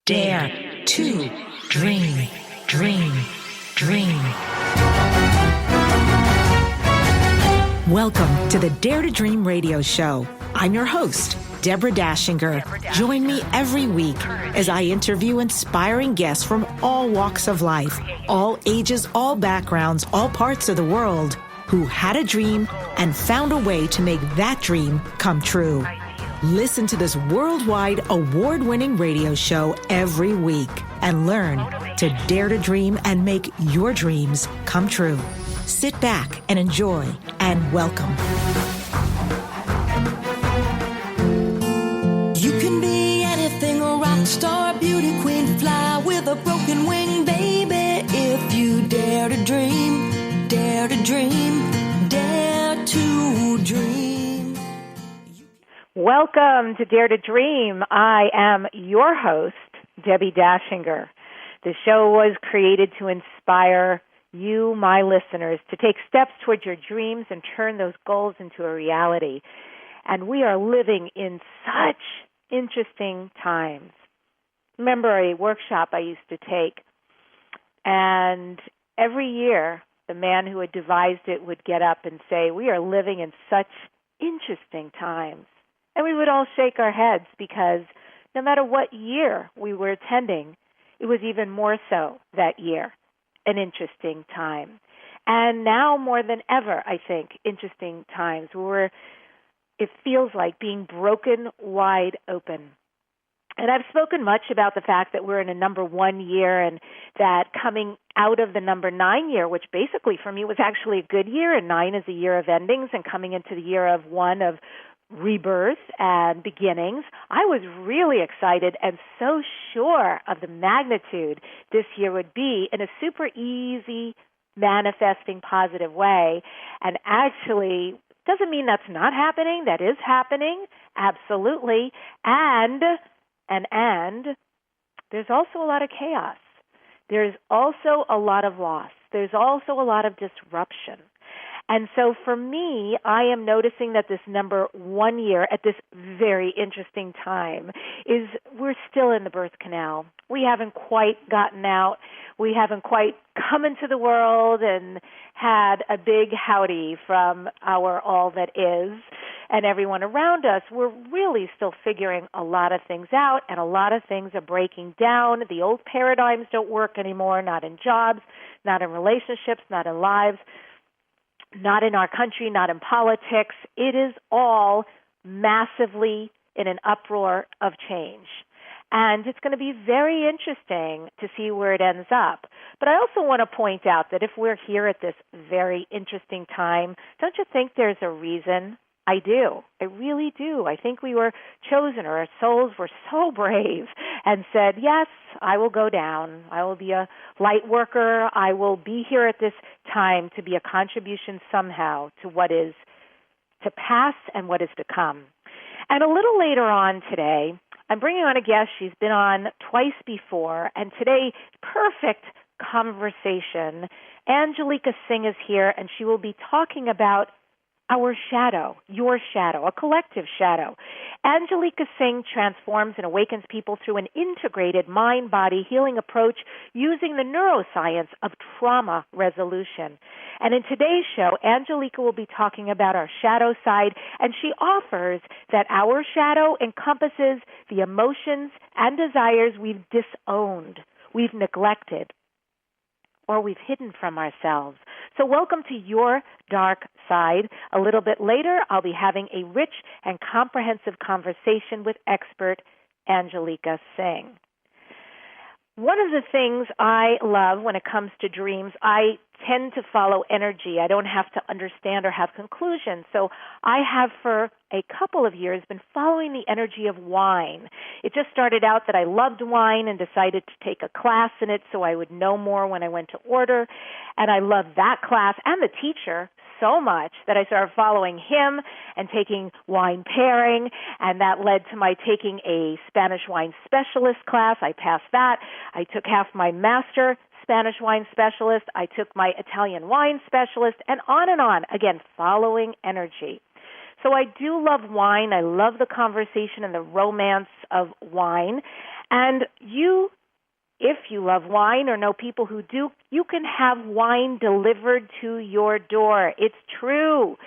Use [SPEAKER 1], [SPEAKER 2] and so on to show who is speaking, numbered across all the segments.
[SPEAKER 1] Dare to dream, dream, dream. Welcome to the Dare to Dream radio show. I'm your host, Debbi Dachinger. Join me every week as I interview inspiring guests from all walks of life, all ages, all backgrounds, all parts of the world, who had a dream and found a way to make that dream come true. Listen to this worldwide award-winning radio show every week and learn to dare to dream and make your dreams come true. Sit back and enjoy, and welcome.
[SPEAKER 2] You can be anything, a rock star, beauty queen, fly with a broken wing, baby. If you dare to dream, dare to dream, dare to dream.
[SPEAKER 3] Welcome to Dare to Dream. I am your host, Debbi Dachinger. The show was created to inspire you, my listeners, to take steps towards your dreams and turn those goals into a reality. And we are living in such interesting times. Remember a workshop I used to take, and every year the man who had devised it would get up and say, "We are living in such interesting times." And we would all shake our heads because no matter what year we were attending, it was even more so that year, an interesting time. And now more than ever, I think, interesting times where it feels like being broken wide open. And I've spoken much about the fact that we're in a number 1 year and that coming out of the number 9 year, which basically for me was actually a good year, and 9 is a year of endings, and coming into the year of 1 of rebirth and beginnings, I was really excited and so sure of the magnitude this year would be in a super easy, manifesting, positive way. And actually, doesn't mean that's not happening. That is happening, absolutely. And there's also a lot of chaos. There's also a lot of loss. There's also a lot of disruption. And so for me, I am noticing that this number 1 year at this very interesting time is we're still in the birth canal. We haven't quite gotten out. We haven't quite come into the world and had a big howdy from our all that is and everyone around us. We're really still figuring a lot of things out, and a lot of things are breaking down. The old paradigms don't work anymore, not in jobs, not in relationships, not in lives, not in our country, not in politics. It is all massively in an uproar of change. And it's going to be very interesting to see where it ends up. But I also want to point out that if we're here at this very interesting time, don't you think there's a reason? I do. I really do. I think we were chosen, or our souls were so brave and said, yes, I will go down. I will be a light worker. I will be here at this time to be a contribution somehow to what is to pass and what is to come. And a little later on today, I'm bringing on a guest. She's been on twice before, and today, perfect conversation. Angelica Singh is here, and she will be talking about our shadow, your shadow, a collective shadow. Angelica Singh transforms and awakens people through an integrated mind-body healing approach using the neuroscience of trauma resolution. And in today's show, Angelica will be talking about our shadow side, and she offers that our shadow encompasses the emotions and desires we've disowned, we've neglected, or we've hidden from ourselves. So welcome to your dark side. A little bit later, I'll be having a rich and comprehensive conversation with expert Angelica Singh. One of the things I love when it comes to dreams, I tend to follow energy. I don't have to understand or have conclusions. So I have for a couple of years been following the energy of wine. It just started out that I loved wine and decided to take a class in it so I would know more when I went to order. And I loved that class and the teacher so much that I started following him and taking wine pairing, and that led to my taking a Spanish wine specialist class. I passed that. I took half my master Spanish wine specialist. I took my Italian wine specialist, and on, again, following energy. So I do love wine. I love the conversation and the romance of wine. And you, if you love wine or know people who do, you can have wine delivered to your door. It's true.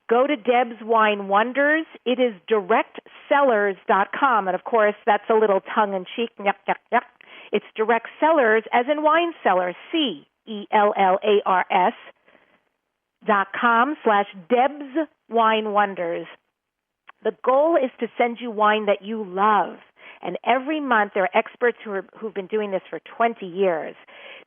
[SPEAKER 3] Go to Deb's Wine Wonders. It is directsellers.com. And, of course, that's a little tongue-in-cheek. Yuck, yuck, yuck. It's direct sellers, as in wine cellar, CELLARS.com/Deb's Wine Wonders. The goal is to send you wine that you love. And every month there are experts who've been doing this for 20 years.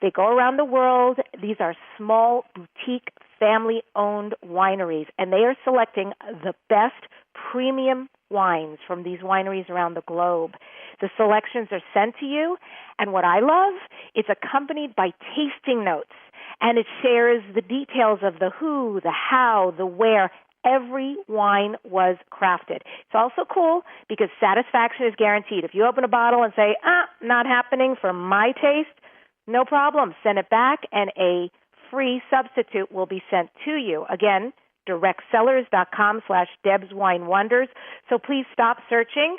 [SPEAKER 3] They go around the world. These are small, boutique, family-owned wineries, and they are selecting the best premium wines from these wineries around the globe. The selections are sent to you, and what I love, it's accompanied by tasting notes, and it shares the details of the who, the how, the where. Every wine was crafted. It's also cool because satisfaction is guaranteed. If you open a bottle and say, not happening for my taste, no problem. Send it back, and a free substitute will be sent to you. Again, directsellers.com/Deb's Wine Wonders. So please stop searching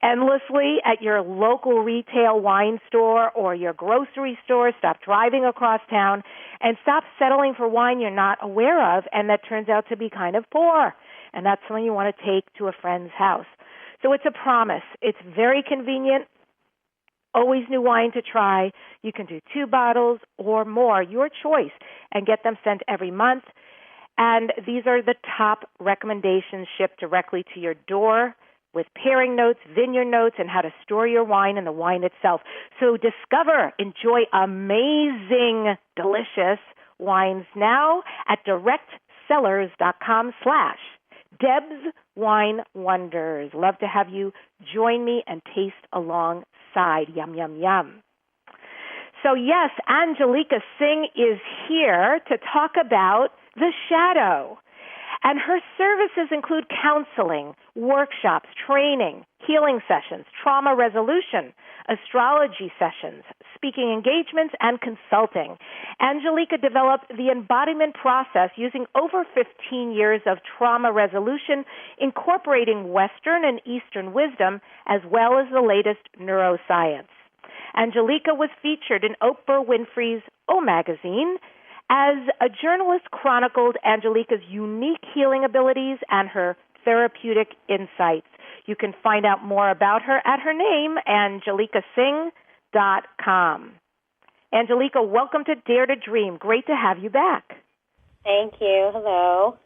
[SPEAKER 3] endlessly at your local retail wine store or your grocery store. Stop driving across town and stop settling for wine you're not aware of and that turns out to be kind of poor. And that's something you want to take to a friend's house. So it's a promise. It's very convenient. Always new wine to try. You can do 2 bottles or more, your choice, and get them sent every month. And these are the top recommendations shipped directly to your door with pairing notes, vineyard notes, and how to store your wine and the wine itself. So discover, enjoy amazing, delicious wines now at directsellers.com/Deb's Wine Wonders. Love to have you join me and taste alongside. Yum, yum, yum. So yes, Angelica Singh is here to talk about the shadow. And her services include counseling, workshops, training, healing sessions, trauma resolution, astrology sessions, speaking engagements, and consulting. Angelica developed the embodiment process using over 15 years of trauma resolution, incorporating Western and Eastern wisdom, as well as the latest neuroscience. Angelica was featured in Oprah Winfrey's O Magazine. As a journalist chronicled Angelica's unique healing abilities and her therapeutic insights. You can find out more about her at her name, ANGELICASINGH.com. Angelica, welcome to Dare to Dream. Great to have you back.
[SPEAKER 4] Thank you. Hello.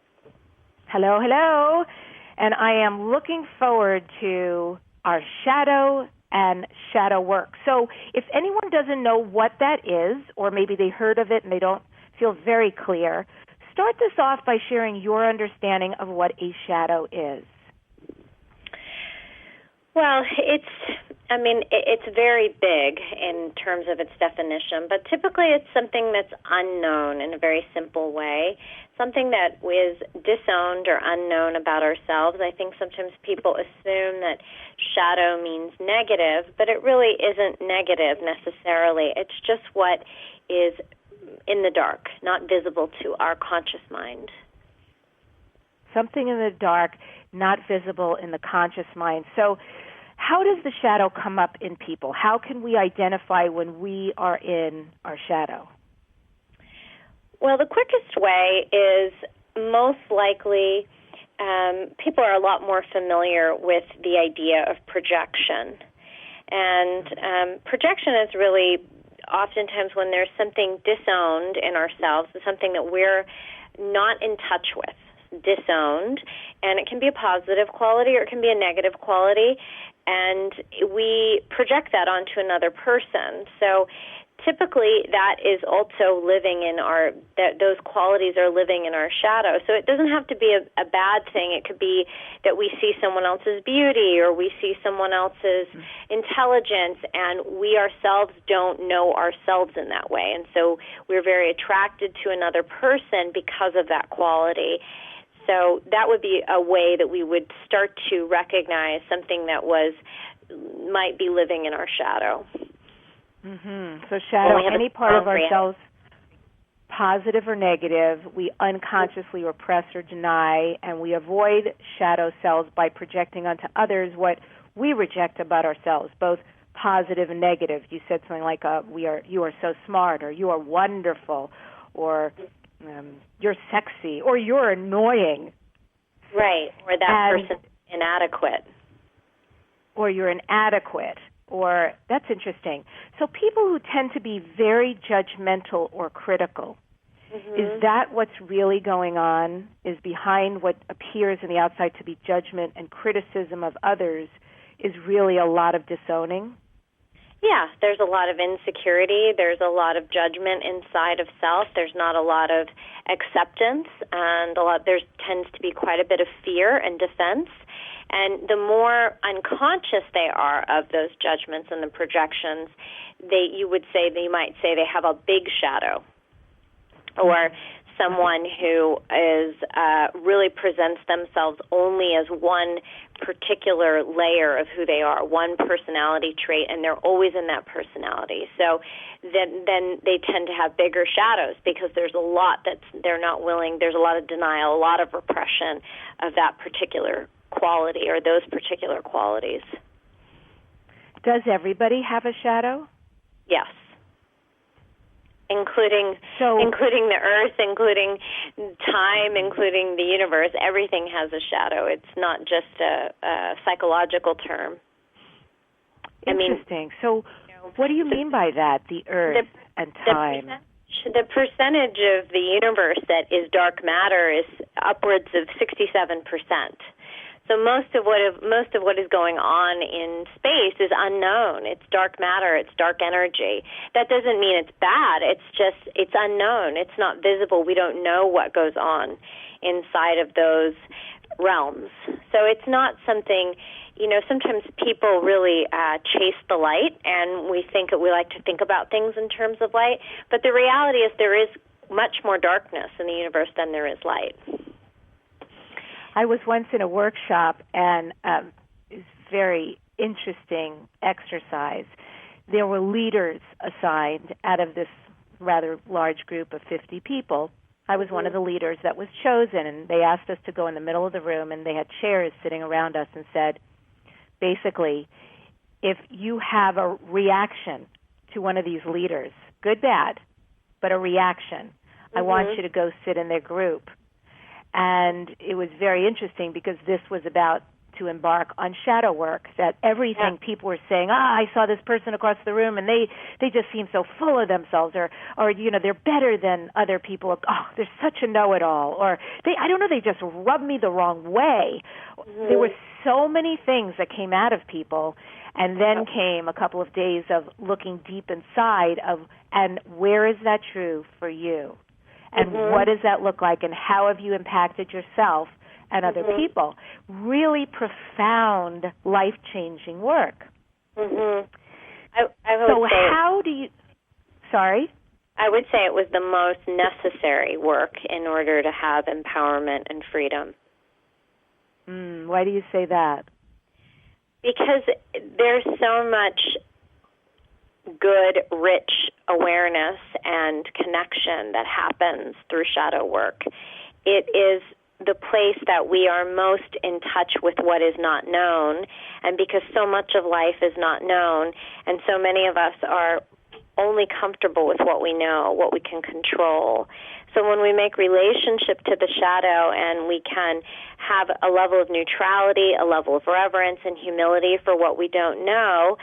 [SPEAKER 3] Hello, hello. And I am looking forward to our shadow and shadow work. So if anyone doesn't know what that is, or maybe they heard of it and they don't feel very clear, start this off by sharing your understanding of what a shadow is.
[SPEAKER 4] Well, it's very big in terms of its definition, but typically it's something that's unknown in a very simple way, something that is disowned or unknown about ourselves. I think sometimes people assume that shadow means negative, but it really isn't negative necessarily. It's just what is in the dark, not visible to our conscious mind.
[SPEAKER 3] Something in the dark, not visible in the conscious mind. So how does the shadow come up in people? How can we identify when we are in our shadow?
[SPEAKER 4] Well, the quickest way is most likely people are a lot more familiar with the idea of projection. And projection is really oftentimes when there's something disowned in ourselves, something that we're not in touch with, disowned, and it can be a positive quality or it can be a negative quality, and we project that onto another person. So typically that is also living in those qualities are living in our shadow. So it doesn't have to be a bad thing. It could be that we see someone else's beauty or we see someone else's intelligence, and we ourselves don't know ourselves in that way. And so we're very attracted to another person because of that quality. So that would be a way that we would start to recognize something that might be living in our shadow.
[SPEAKER 3] Mm-hmm. So shadow, any part of ourselves, positive or negative, we unconsciously repress or deny, and we avoid shadow selves by projecting onto others what we reject about ourselves, both positive and negative. You said something like, you are so smart, or you are wonderful, or you're sexy, or you're annoying.
[SPEAKER 4] Right, or that person's inadequate.
[SPEAKER 3] Or you're inadequate, or that's interesting. So people who tend to be very judgmental or critical, is that what's really going on, is behind what appears in the outside to be judgment and criticism of others is really a lot of disowning?
[SPEAKER 4] Yeah, there's a lot of insecurity. There's a lot of judgment inside of self. There's not a lot of acceptance, and there tends to be quite a bit of fear and defense. And the more unconscious they are of those judgments and the projections, you might say they have a big shadow, or someone who is really presents themselves only as one particular layer of who they are, one personality trait, and they're always in that personality. So then they tend to have bigger shadows because there's a lot that they're not willing, there's a lot of denial, a lot of repression of that particular quality or those particular qualities.
[SPEAKER 3] Does everybody have a shadow?
[SPEAKER 4] Yes. Including the earth, including time, including the universe. Everything has a shadow. It's not just a psychological term.
[SPEAKER 3] Interesting. So what do you mean by that, the earth and time?
[SPEAKER 4] The percentage of the universe that is dark matter is upwards of 67%. So most of what is going on in space is unknown. It's dark matter. It's dark energy. That doesn't mean it's bad. It's unknown. It's not visible. We don't know what goes on inside of those realms. So it's not something, sometimes people really chase the light, and we like to think about things in terms of light. But the reality is there is much more darkness in the universe than there is light.
[SPEAKER 3] I was once in a workshop, and it's a very interesting exercise. There were leaders assigned out of this rather large group of 50 people. I was one of the leaders that was chosen, and they asked us to go in the middle of the room, and they had chairs sitting around us and said, basically, if you have a reaction to one of these leaders, good, bad, but a reaction, I want you to go sit in their group. And it was very interesting because this was about to embark on shadow work, that everything people were saying, I saw this person across the room and they just seem so full of themselves, or they're better than other people. Oh, they're such a know-it-all. Or they just rub me the wrong way. There were so many things that came out of people, and then came a couple of days of looking deep inside and where is that true for you? And what does that look like, and how have you impacted yourself and other people? Really profound, life-changing work. How do you... Sorry?
[SPEAKER 4] I would say it was the most necessary work in order to have empowerment and freedom.
[SPEAKER 3] Why do you say that?
[SPEAKER 4] Because there's so much good, rich awareness and connection that happens through shadow work. It is the place that we are most in touch with what is not known, and because so much of life is not known, and so many of us are only comfortable with what we know, what we can control. So when we make relationship to the shadow, and we can have a level of neutrality, a level of reverence and humility for what we don't know,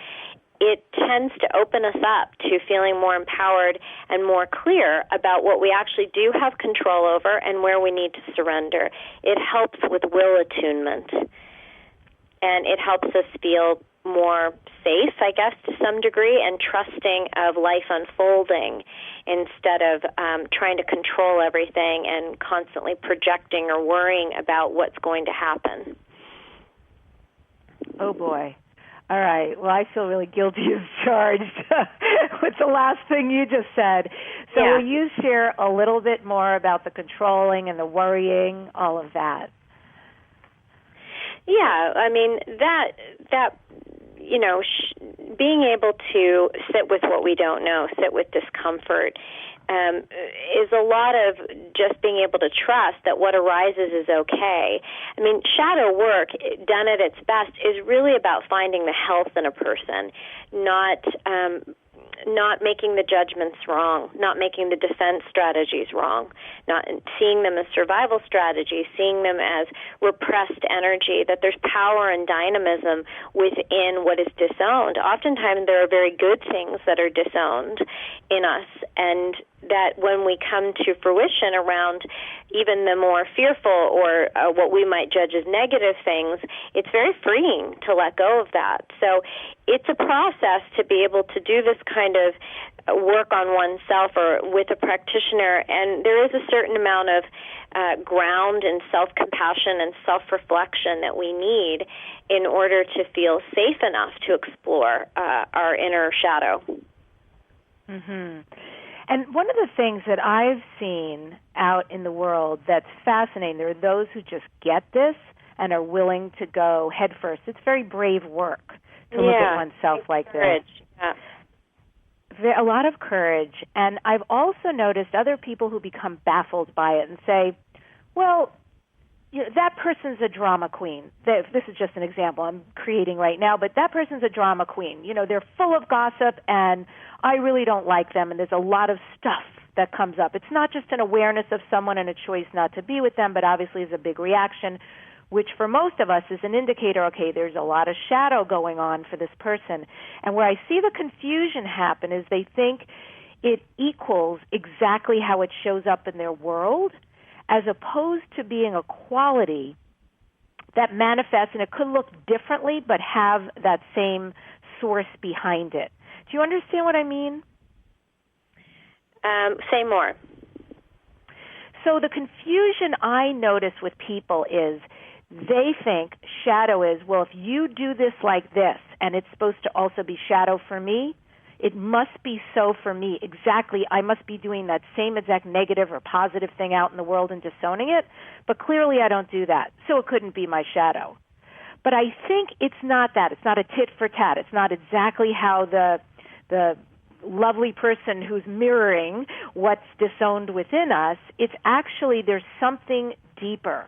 [SPEAKER 4] it tends to open us up to feeling more empowered and more clear about what we actually do have control over and where we need to surrender. It helps with will attunement, and it helps us feel more safe, I guess, to some degree, and trusting of life unfolding instead of trying to control everything and constantly projecting or worrying about what's going to happen.
[SPEAKER 3] Oh, boy. All right. Well, I feel really guilty as charged with the last thing you just said. So will you share a little bit more about the controlling and the worrying, all of that?
[SPEAKER 4] Yeah, I mean, being able to sit with what we don't know, sit with discomfort, is a lot of just being able to trust that what arises is okay. I mean, shadow work, done at its best, is really about finding the health in a person, not making the judgments wrong, not making the defense strategies wrong, not seeing them as survival strategies, seeing them as repressed energy, that there's power and dynamism within what is disowned. Oftentimes there are very good things that are disowned in us, and that when we come to fruition around even the more fearful or what we might judge as negative things, it's very freeing to let go of that. So it's a process to be able to do this kind of work on oneself or with a practitioner, and there is a certain amount of ground and self-compassion and self-reflection that we need in order to feel safe enough to explore our inner shadow.
[SPEAKER 3] Mm-hmm. And one of the things that I've seen out in the world that's fascinating, there are those who just get this and are willing to go head first. It's very brave work to look at oneself like
[SPEAKER 4] courage.
[SPEAKER 3] this. Yeah. A lot of courage. And I've also noticed other people who become baffled by it and say, well, that person's a drama queen. This is just an example I'm creating right now, but that person's a drama queen. They're full of gossip, and I really don't like them, and there's a lot of stuff that comes up. It's not just an awareness of someone and a choice not to be with them, but obviously is a big reaction, which for most of us is an indicator, okay, there's a lot of shadow going on for this person. And where I see the confusion happen is they think it equals exactly how it shows up in their world, as opposed to being a quality that manifests, and it could look differently, but have that same source behind it. Do you understand what I mean?
[SPEAKER 4] Say more.
[SPEAKER 3] So the confusion I notice with people is they think shadow is, well, if you do this like this, and it's supposed to also be shadow for me, it must be so for me. Exactly, I must be doing that same exact negative or positive thing out in the world and disowning it, but clearly I don't do that, so it couldn't be my shadow. But I think it's not that. It's not a tit for tat. It's not exactly how the lovely person who's mirroring what's disowned within us. It's actually, there's something deeper.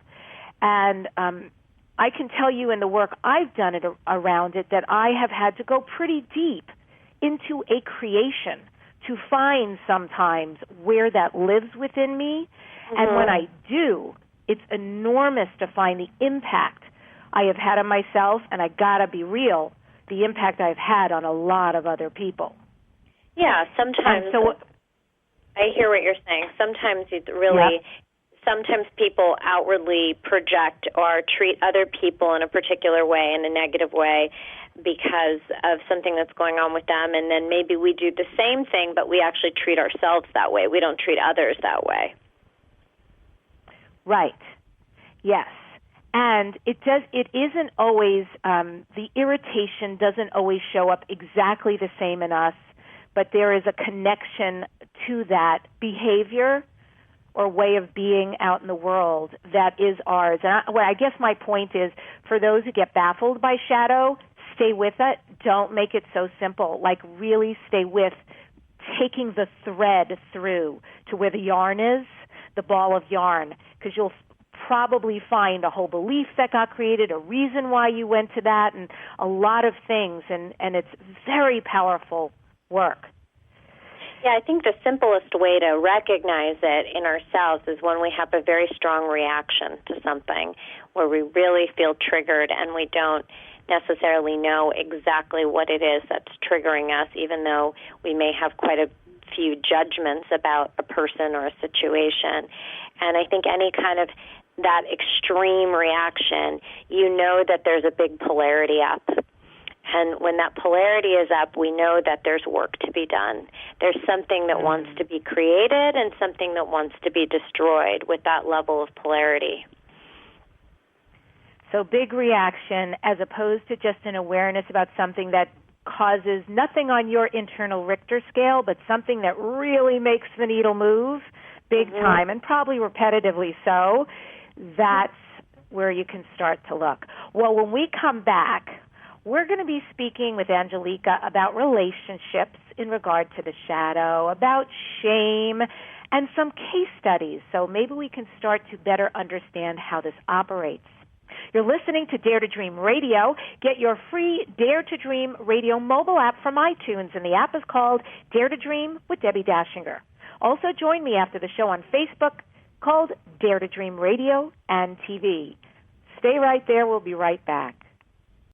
[SPEAKER 3] And I can tell you in the work I've done around it that I have had to go pretty deep into a creation to find sometimes where that lives within me. Mm-hmm. And when I do, it's enormous to find the impact I have had on myself, and I gotta be real, the impact I've had on a lot of other people.
[SPEAKER 4] Yeah, sometimes I hear what you're saying. Sometimes it's really, sometimes people outwardly project or treat other people in a particular way, in a negative way, because of something that's going on with them, and then maybe we do the same thing, but we actually treat ourselves that way. We don't treat others that way.
[SPEAKER 3] Right. Yes. And it isn't always, the irritation doesn't always show up exactly the same in us, but there is a connection to that behavior or way of being out in the world that is ours. And I guess my point is, for those who get baffled by shadow, stay with it. Don't make it so simple. Like, really stay with taking the thread through to where the yarn is, the ball of yarn, because you'll probably find a whole belief that got created, a reason why you went to that, and a lot of things, and it's very powerful work.
[SPEAKER 4] Yeah, I think the simplest way to recognize it in ourselves is when we have a very strong reaction to something, where we really feel triggered and we don't necessarily know exactly what it is that's triggering us, even though we may have quite a few judgments about a person or a situation. And I think any kind of that extreme reaction, you know that there's a big polarity up. And when that polarity is up, we know that there's work to be done. There's something that wants to be created and something that wants to be destroyed with that level of polarity.
[SPEAKER 3] So big reaction as opposed to just an awareness about something that causes nothing on your internal Richter scale, but something that really makes the needle move big time, and probably repetitively so. That's where you can start to look. Well, when we come back, We're going to be speaking with Angelica about relationships in regard to the shadow, about shame, and some case studies. So maybe we can start to better understand how this operates. You're listening to Dare to Dream Radio. Get your free Dare to Dream Radio mobile app from iTunes, and the app is called Dare to Dream with Debbi Dachinger. Also join me after the show on Facebook called Dare to Dream Radio and TV. Stay right there. We'll be right back.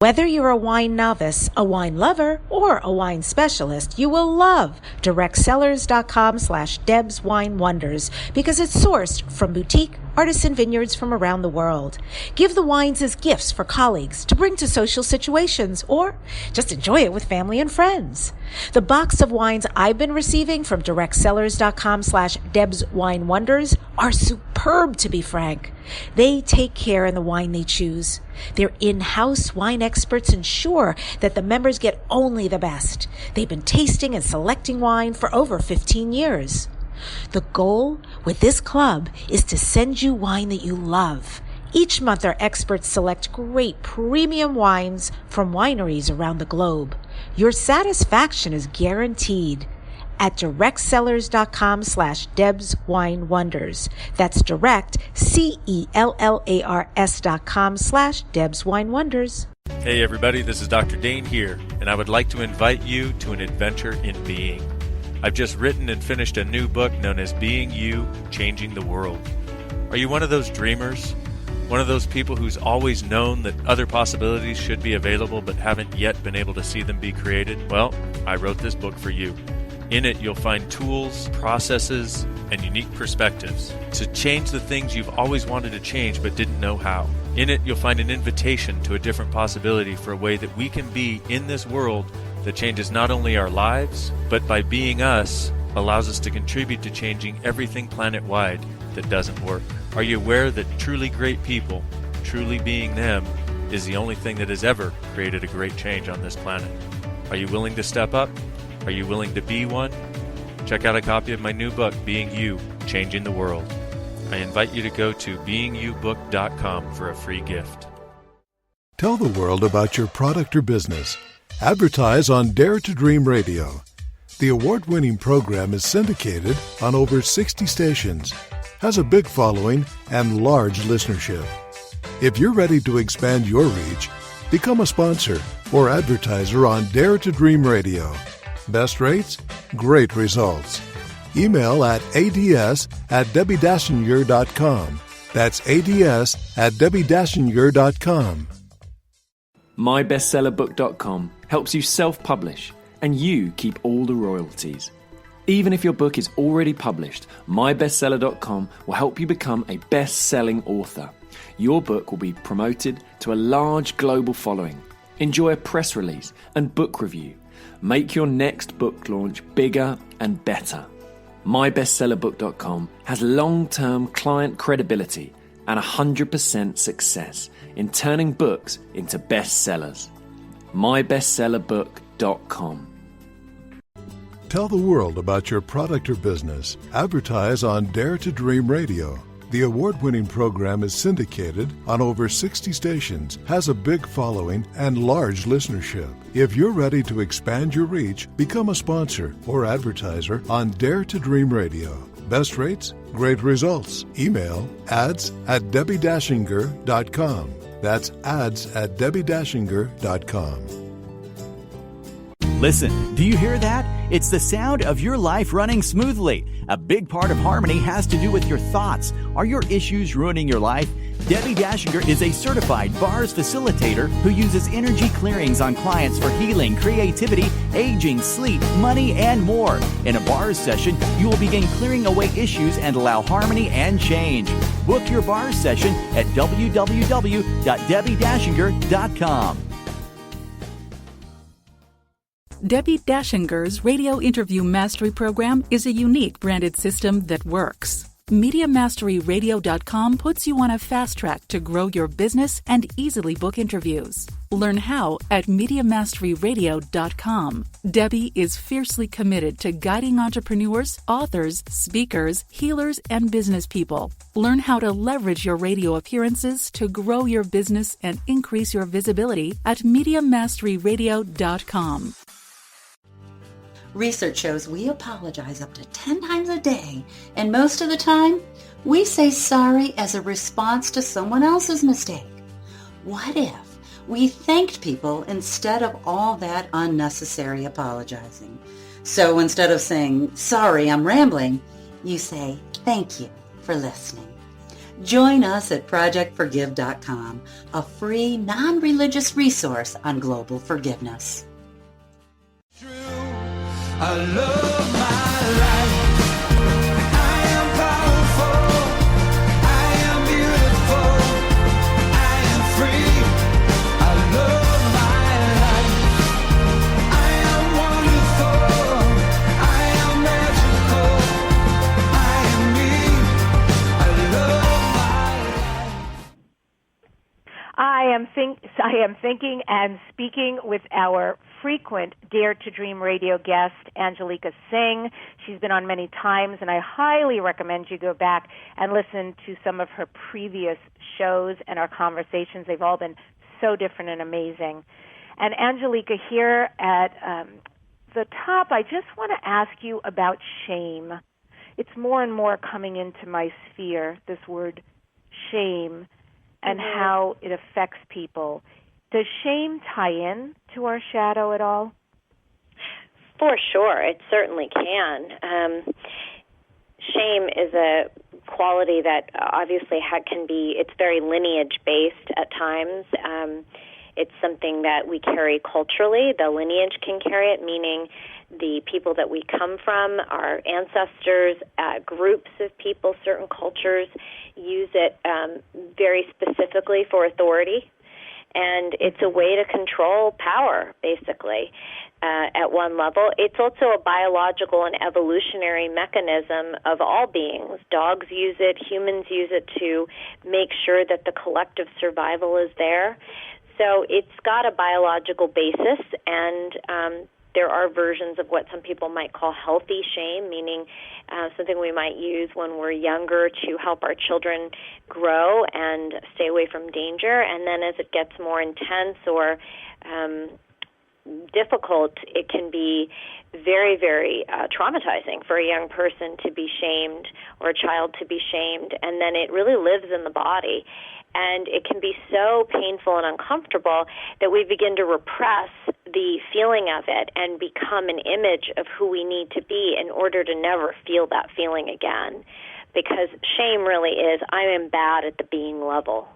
[SPEAKER 1] Whether you're a wine novice, a wine lover, or a wine specialist, you will love directsellers.com/Deb's Wine Wonders because it's sourced from boutique artisan vineyards from around the world. Give the wines as gifts for colleagues to bring to social situations or just enjoy it with family and friends. The box of wines I've been receiving from directsellers.com/Deb's Wine Wonders are superb, to be frank. They take care in the wine they choose. Their in-house wine experts ensure that the members get only the best. They've been tasting and selecting wine for over 15 years. The goal with this club is to send you wine that you love. Each month, our experts select great premium wines from wineries around the globe. Your satisfaction is guaranteed at directsellers.com/Deb's Wine Wonders. That's direct, CELLARS.com/Deb's Wine Wonders.
[SPEAKER 5] Hey everybody, this is Dr. Dane here, and I would like to invite you to an adventure in being. I've just written and finished a new book known as Being You, Changing the World. Are you one of those dreamers? One of those people who's always known that other possibilities should be available but haven't yet been able to see them be created? Well, I wrote this book for you. In it, you'll find tools, processes, and unique perspectives to change the things you've always wanted to change but didn't know how. In it, you'll find an invitation to a different possibility for a way that we can be in this world that changes not only our lives, but by being us, allows us to contribute to changing everything planet-wide that doesn't work. Are you aware that truly great people, truly being them, is the only thing that has ever created a great change on this planet? Are you willing to step up? Are you willing to be one? Check out a copy of my new book, Being You, Changing the World. I invite you to go to beingyoubook.com for a free gift.
[SPEAKER 6] Tell the world about your product or business. Advertise on Dare to Dream Radio. The award-winning program is syndicated on over 60 stations, has a big following, and large listenership. If you're ready to expand your reach, become a sponsor or advertiser on Dare to Dream Radio. Best rates, great results. Email at ads@DebbiDachinger.com. That's ads@DebbiDachinger.com.
[SPEAKER 7] MyBestsellerBook.com helps you self-publish and you keep all the royalties. Even if your book is already published, MyBestseller.com will help you become a best-selling author. Your book will be promoted to a large global following. Enjoy a press release and book review. Make your next book launch bigger and better. MyBestsellerBook.com has long-term client credibility and 100% success in turning books into bestsellers. MyBestsellerBook.com.
[SPEAKER 6] Tell the world about your product or business. Advertise on Dare to Dream Radio. The award-winning program is syndicated on over 60 stations, has a big following, and large listenership. If you're ready to expand your reach, become a sponsor or advertiser on Dare to Dream Radio. Best rates, great results. Email ads@DebbiDachinger.com. That's ads@DebbiDachinger.com.
[SPEAKER 8] Listen, do you hear that? It's the sound of your life running smoothly. A big part of harmony has to do with your thoughts. Are your issues ruining your life? Debbi Dachinger is a certified bars facilitator who uses energy clearings on clients for healing, creativity, aging, sleep, money, and more. In a bars session, you will begin clearing away issues and allow harmony and change. Book your bars session at www.DebbiDachinger.com.
[SPEAKER 9] Debbi Dachinger's Radio Interview Mastery Program is a unique branded system that works. MediaMasteryRadio.com puts you on a fast track to grow your business and easily book interviews. Learn how at MediaMasteryRadio.com. Debbi is fiercely committed to guiding entrepreneurs, authors, speakers, healers, and business people. Learn how to leverage your radio appearances to grow your business and increase your visibility at MediaMasteryRadio.com.
[SPEAKER 10] Research shows we apologize up to 10 times a day, and most of the time, we say sorry as a response to someone else's mistake. What if we thanked people instead of all that unnecessary apologizing? So instead of saying, sorry, I'm rambling, you say, thank you for listening. Join us at ProjectForgive.com, a free, non-religious resource on global forgiveness.
[SPEAKER 11] I love my life. I am powerful. I am beautiful. I am free. I love my life. I am wonderful. I am magical. I am me. I love my life.
[SPEAKER 3] I am thinking and speaking with our frequent Dare to Dream radio guest, Angelica Singh. She's been on many times, and I highly recommend you go back and listen to some of her previous shows and our conversations. They've all been so different and amazing. And Angelica, here at the top, I just want to ask you about shame. It's more and more coming into my sphere, this word shame, and how it affects people. Does shame tie in to our shadow at all?
[SPEAKER 4] For sure, it certainly can. Shame is a quality that obviously can be, it's very lineage-based at times. It's something that we carry culturally. The lineage can carry it, meaning the people that we come from, our ancestors, groups of people, certain cultures use it very specifically for authority. And it's a way to control power, basically, at one level. It's also a biological and evolutionary mechanism of all beings. Dogs use it, humans use it to make sure that the collective survival is there. So it's got a biological basis, and there are versions of what some people might call healthy shame, meaning something we might use when we're younger to help our children grow and stay away from danger. And then as it gets more intense or difficult, it can be very, very traumatizing for a young person to be shamed or a child to be shamed. And then it really lives in the body. And it can be so painful and uncomfortable that we begin to repress the feeling of it and become an image of who we need to be in order to never feel that feeling again. Because shame really is, I am bad at the being level.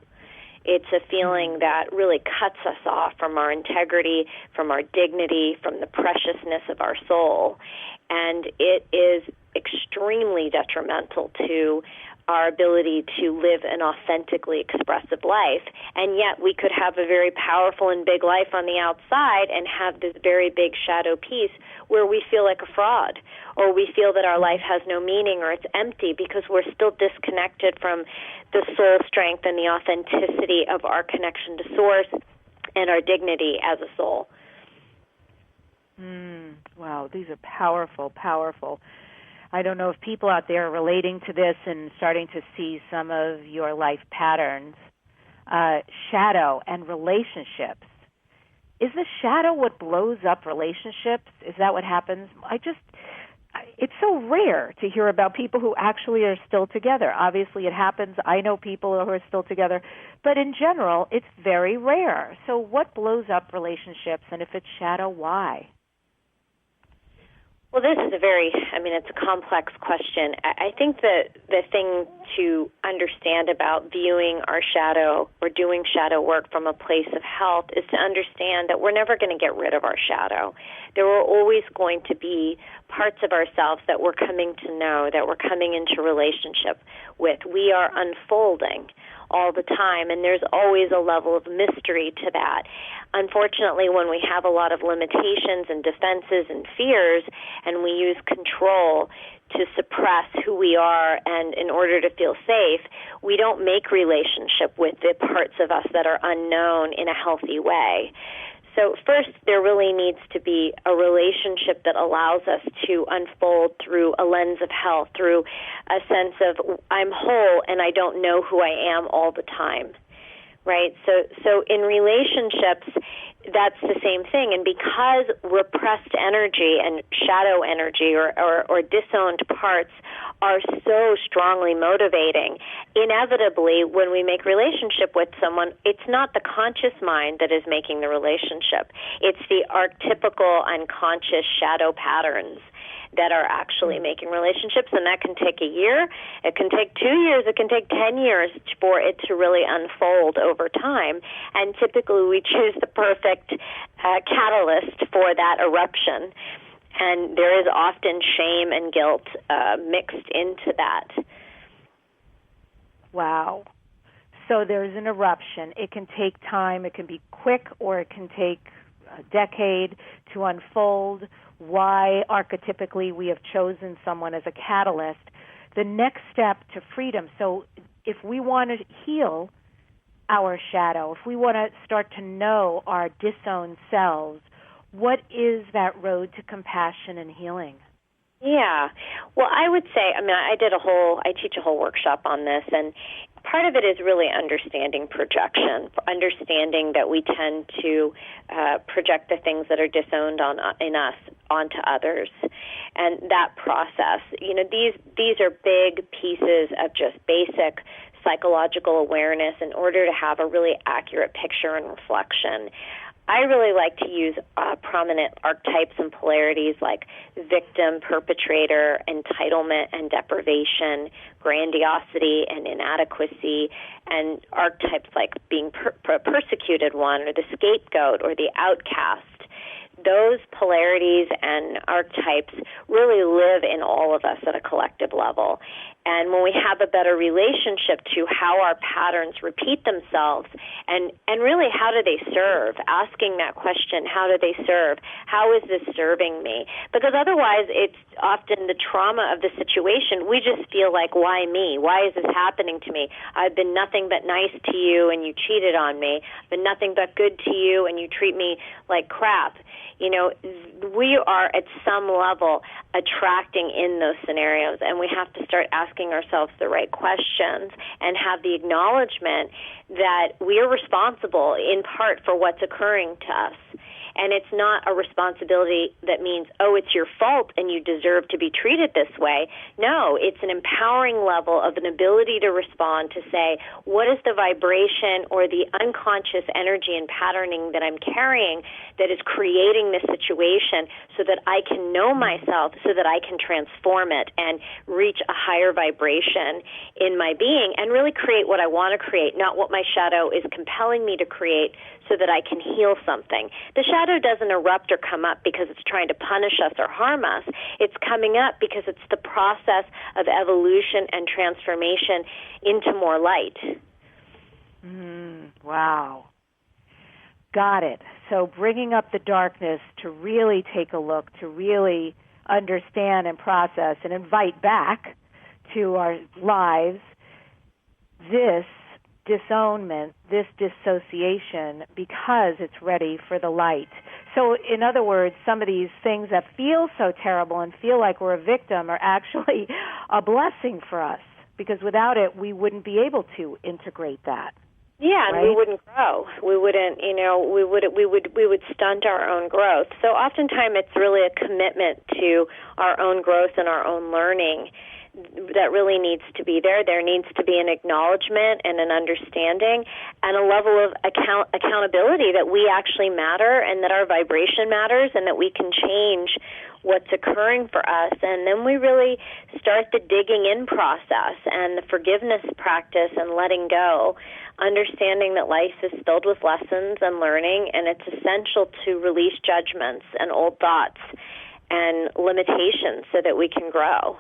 [SPEAKER 4] It's a feeling that really cuts us off from our integrity, from our dignity, from the preciousness of our soul. And it is extremely detrimental to our ability to live an authentically expressive life. And yet we could have a very powerful and big life on the outside and have this very big shadow piece where we feel like a fraud, or we feel that our life has no meaning or it's empty because we're still disconnected from the soul strength and the authenticity of our connection to Source and our dignity as a soul.
[SPEAKER 3] Wow, these are powerful, powerful. I don't know if people out there are relating to this and starting to see some of your life patterns. Shadow and relationships. Is the shadow what blows up relationships? Is that what happens? It's so rare to hear about people who actually are still together. Obviously it happens. I know people who are still together. But in general, it's very rare. So what blows up relationships? And if it's shadow, why?
[SPEAKER 4] Well, this is it's a complex question. I think that the thing to understand about viewing our shadow or doing shadow work from a place of health is to understand that we're never going to get rid of our shadow. There are always going to be parts of ourselves that we're coming to know, that we're coming into relationship with. We are unfolding all the time, and there's always a level of mystery to that. Unfortunately, when we have a lot of limitations and defenses and fears, and we use control to suppress who we are and in order to feel safe, we don't make relationship with the parts of us that are unknown in a healthy way. So first, there really needs to be a relationship that allows us to unfold through a lens of health, through a sense of I'm whole and I don't know who I am all the time, right? So in relationships, that's the same thing. And because repressed energy and shadow energy or disowned parts are so strongly motivating, inevitably when we make relationship with someone, it's not the conscious mind that is making the relationship. It's the archetypical unconscious shadow patterns that are actually making relationships, and that can take a year, it can take 2 years, it can take 10 years for it to really unfold over time, and typically we choose the perfect catalyst for that eruption, and there is often shame and guilt mixed into that.
[SPEAKER 3] Wow. So there's an eruption. It can take time, it can be quick, or it can take a decade to unfold. Why archetypically we have chosen someone as a catalyst. The next step to freedom. So if we want to heal our shadow, if we want to start to know our disowned selves, what is that road to compassion and healing?
[SPEAKER 4] Yeah. Well, I would say, I teach a whole workshop on this, and part of it is really understanding projection, understanding that we tend to project the things that are disowned in us onto others, and that process. These are big pieces of just basic psychological awareness in order to have a really accurate picture and reflection. I really like to use prominent archetypes and polarities like victim, perpetrator, entitlement and deprivation, grandiosity and inadequacy, and archetypes like being persecuted one or the scapegoat or the outcast. Those polarities and archetypes really live in all of us at a collective level. And when we have a better relationship to how our patterns repeat themselves and really how do they serve, asking that question, how do they serve? How is this serving me? Because otherwise it's often the trauma of the situation. We just feel like, why me? Why is this happening to me? I've been nothing but nice to you and you cheated on me. I've been nothing but good to you and you treat me like crap. We are at some level attracting in those scenarios, and we have to start asking ourselves the right questions and have the acknowledgement that we are responsible in part for what's occurring to us. And it's not a responsibility that means, oh, it's your fault and you deserve to be treated this way. No, it's an empowering level of an ability to respond, to say, what is the vibration or the unconscious energy and patterning that I'm carrying that is creating this situation so that I can know myself, so that I can transform it and reach a higher vibration in my being and really create what I want to create, not what my shadow is compelling me to create so that I can heal something. The shadow doesn't erupt or come up because it's trying to punish us or harm us. It's coming up because it's the process of evolution and transformation into more light.
[SPEAKER 3] Wow. Got it. So bringing up the darkness to really take a look, to really understand and process and invite back to our lives this disownment, this dissociation, because it's ready for the light. So in other words, some of these things that feel so terrible and feel like we're a victim are actually a blessing for us, because without it, we wouldn't be able to integrate that.
[SPEAKER 4] Yeah, and
[SPEAKER 3] right?
[SPEAKER 4] we wouldn't grow. We wouldn't, we would stunt our own growth. So oftentimes it's really a commitment to our own growth and our own learning that really needs to be there. There needs to be an acknowledgement and an understanding and a level of accountability that we actually matter and that our vibration matters and that we can change what's occurring for us. And then we really start the digging in process and the forgiveness practice and letting go, understanding that life is filled with lessons and learning, and it's essential to release judgments and old thoughts and limitations so that we can grow.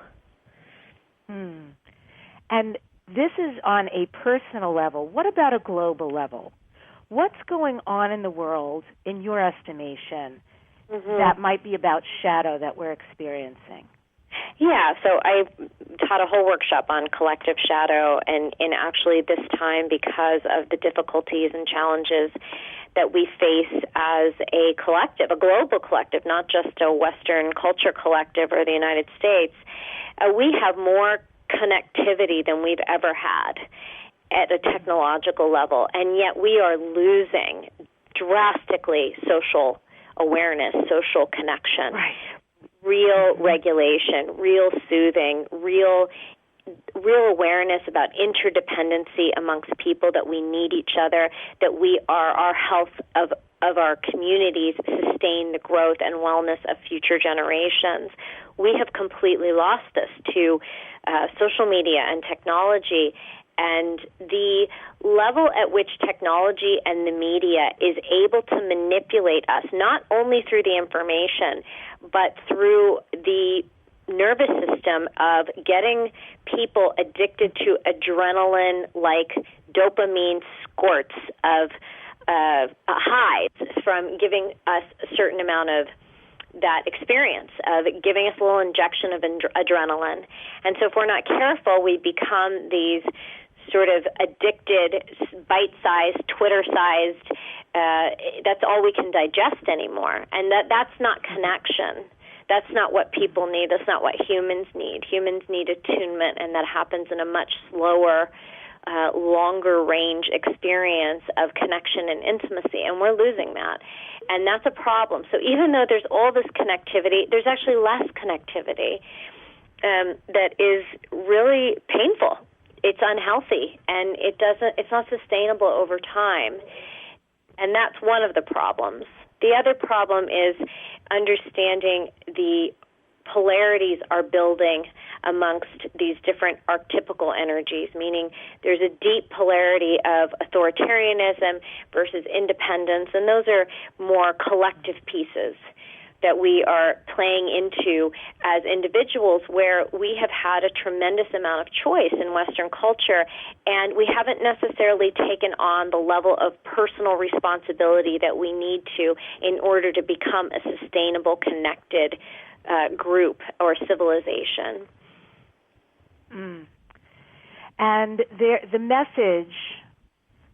[SPEAKER 3] And this is on a personal level. What about a global level? What's going on in the world, in your estimation, that might be about shadow that we're experiencing?
[SPEAKER 4] Yeah, so I taught a whole workshop on collective shadow, and actually this time, because of the difficulties and challenges that we face as a collective, a global collective, not just a Western culture collective or the United States, we have more connectivity than we've ever had at a technological level, and yet we are losing drastically social awareness, social connection.
[SPEAKER 3] Right.
[SPEAKER 4] Real regulation, real soothing, real awareness about interdependency amongst people, that we need each other, that we are our health of our communities sustain the growth and wellness of future generations. We have completely lost this to social media and technology, and the level at which technology and the media is able to manipulate us, not only through the information, but through the nervous system of getting people addicted to adrenaline-like dopamine squirts of highs from giving us a certain amount of that experience, of giving us a little injection of adrenaline. And so if we're not careful, we become these sort of addicted, bite-sized, Twitter-sized, that's all we can digest anymore. And that's not connection. That's not what people need. That's not what humans need. Humans need attunement, and that happens in a much slower, longer-range experience of connection and intimacy, and we're losing that. And that's a problem. So even though there's all this connectivity, there's actually less connectivity that is really painful. It's unhealthy, and it's not sustainable over time. And that's one of the problems. The other problem is understanding the polarities are building amongst these different archetypical energies, meaning there's a deep polarity of authoritarianism versus independence, and those are more collective pieces that we are playing into as individuals, where we have had a tremendous amount of choice in Western culture, and we haven't necessarily taken on the level of personal responsibility that we need to in order to become a sustainable, connected group or civilization.
[SPEAKER 3] And the message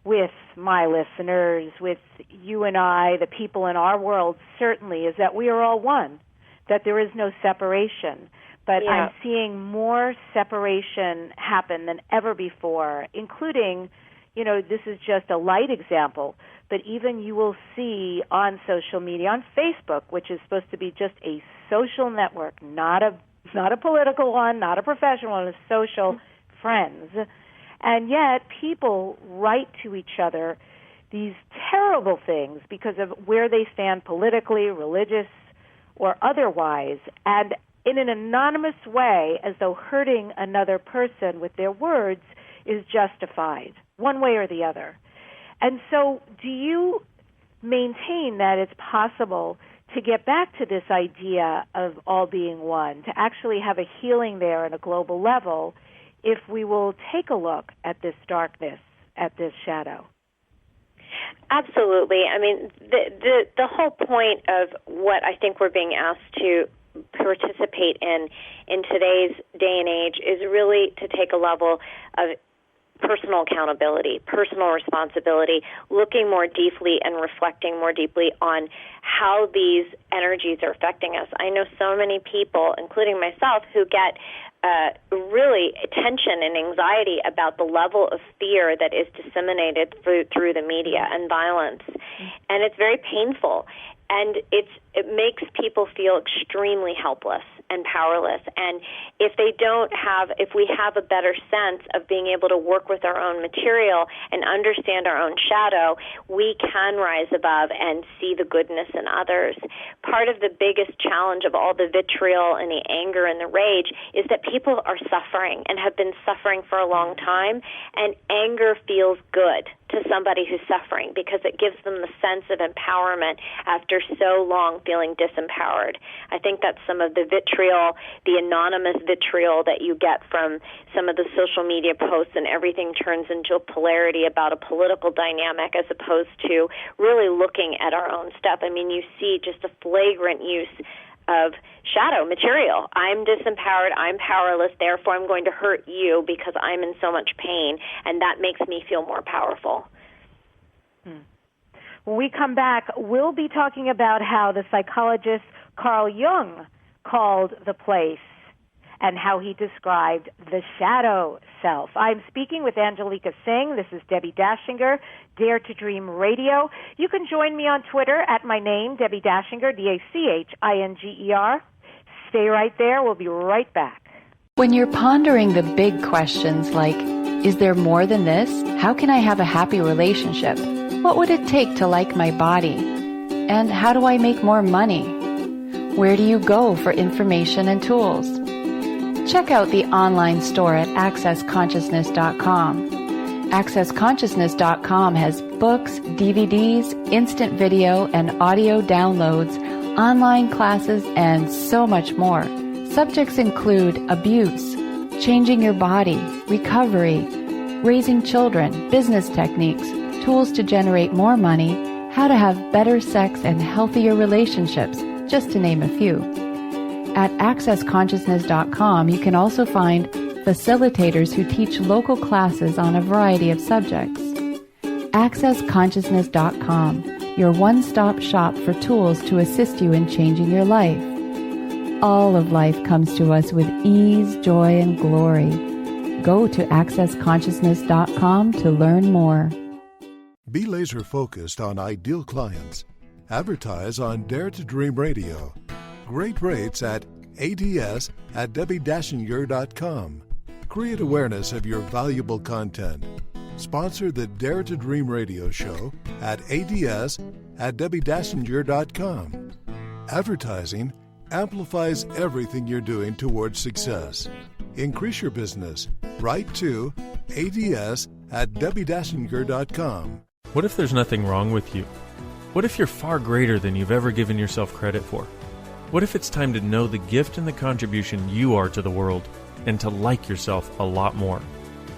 [SPEAKER 3] with my listeners, with you and I, the people in our world, certainly is that we are all one, that there is no separation. But I'm seeing more separation happen than ever before, including, this is just a light example, but even you will see on social media, on Facebook, which is supposed to be just a social network, not a political one, not a professional one, a social friends. And yet people write to each other these terrible things because of where they stand politically, religious, or otherwise, and in an anonymous way, as though hurting another person with their words is justified, one way or the other. And so do you maintain that it's possible to get back to this idea of all being one, to actually have a healing there on a global level, if we will take a look at this darkness, at this shadow?
[SPEAKER 4] Absolutely. I mean, the whole point of what I think we're being asked to participate in today's day and age is really to take a level of personal accountability, personal responsibility, looking more deeply and reflecting more deeply on how these energies are affecting us. I know so many people, including myself, who get really tension and anxiety about the level of fear that is disseminated through the media and violence. And it's very painful. And it makes people feel extremely helpless and powerless. And if we have a better sense of being able to work with our own material and understand our own shadow, we can rise above and see the goodness in others. Part of the biggest challenge of all the vitriol and the anger and the rage is that people are suffering and have been suffering for a long time, and anger feels good to somebody who's suffering, because it gives them the sense of empowerment after so long feeling disempowered. I think that's some of the vitriol, the anonymous vitriol that you get from some of the social media posts, and everything turns into a polarity about a political dynamic as opposed to really looking at our own stuff. I mean, you see just a flagrant use of shadow material. I'm disempowered, I'm powerless, therefore I'm going to hurt you because I'm in so much pain, and that makes me feel more powerful.
[SPEAKER 3] When we come back, we'll be talking about how the psychologist Carl Jung called the place and how he described the shadow self. I'm speaking with Angelica Singh. This is Debbi Dachinger, Dare to Dream Radio. You can join me on Twitter at my name, Debbi Dachinger, Dachinger. Stay right there. We'll be right back.
[SPEAKER 12] When you're pondering the big questions like, is there more than this? How can I have a happy relationship? What would it take to like my body? And how do I make more money? Where do you go for information and tools? Check out the online store at accessconsciousness.com. AccessConsciousness.com has books, DVDs, instant video and audio downloads, online classes, and so much more. Subjects include abuse, changing your body, recovery, raising children, business techniques, tools to generate more money, how to have better sex and healthier relationships, just to name a few. At AccessConsciousness.com, you can also find facilitators who teach local classes on a variety of subjects. AccessConsciousness.com, your one-stop shop for tools to assist you in changing your life. All of life comes to us with ease, joy, and glory. Go to AccessConsciousness.com to learn more.
[SPEAKER 6] Be laser focused on ideal clients. Advertise on Dare to Dream Radio. Great rates at ads@DebbiDachinger.com. Create awareness of your valuable content. Sponsor the Dare to Dream Radio show at ads@DebbiDachinger.com. Advertising amplifies everything you're doing towards success. Increase your business. Write to ads@DebbiDachinger.com.
[SPEAKER 5] What if there's nothing wrong with you? What if you're far greater than you've ever given yourself credit for? What if it's time to know the gift and the contribution you are to the world and to like yourself a lot more?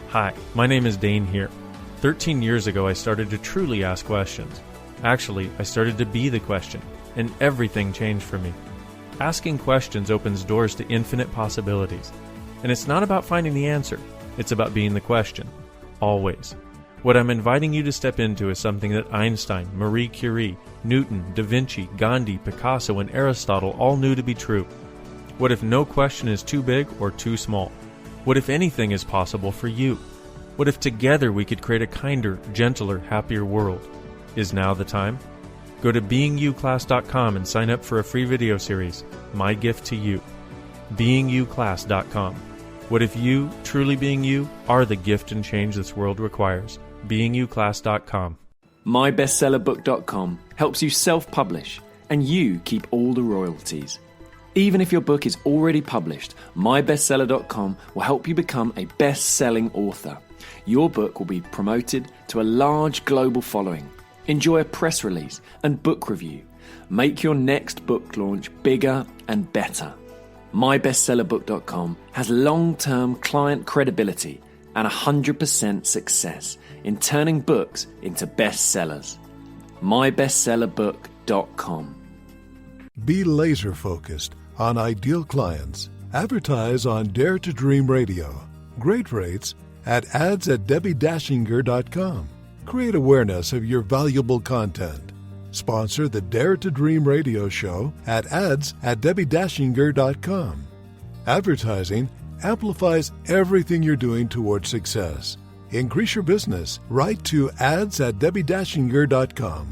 [SPEAKER 5] Hi, my name is Dane here. 13 years ago, I started to truly ask questions. Actually, I started to be the question, and everything changed for me. Asking questions opens doors to infinite possibilities. And it's not about finding the answer. It's about being the question. Always. What I'm inviting you to step into is something that Einstein, Marie Curie, Newton, Da Vinci, Gandhi, Picasso, and Aristotle all knew to be true. What if no question is too big or too small? What if anything is possible for you? What if together we could create a kinder, gentler, happier world? Is now the time? Go to beingyouclass.com and sign up for a free video series, My Gift to You. beingyouclass.com. What if you, truly being you, are the gift and change this world requires? beingyouclass.com.
[SPEAKER 7] MyBestsellerBook.com helps you self-publish, and you keep all the royalties. Even if your book is already published, MyBestseller.com will help you become a best-selling author. Your book will be promoted to a large global following. Enjoy a press release and book review. Make your next book launch bigger and better. MyBestsellerBook.com has long-term client credibility and 100% success in turning books into bestsellers. MyBestsellerBook.com.
[SPEAKER 6] Be laser focused on ideal clients. Advertise on Dare to Dream Radio. Great rates at ads@DebbiDachinger.com. Create awareness of your valuable content. Sponsor the Dare to Dream Radio show at ads@DebbiDachinger.com. Advertising amplifies everything you're doing towards success. Increase your business. Write to ads@DebbiDachinger.com.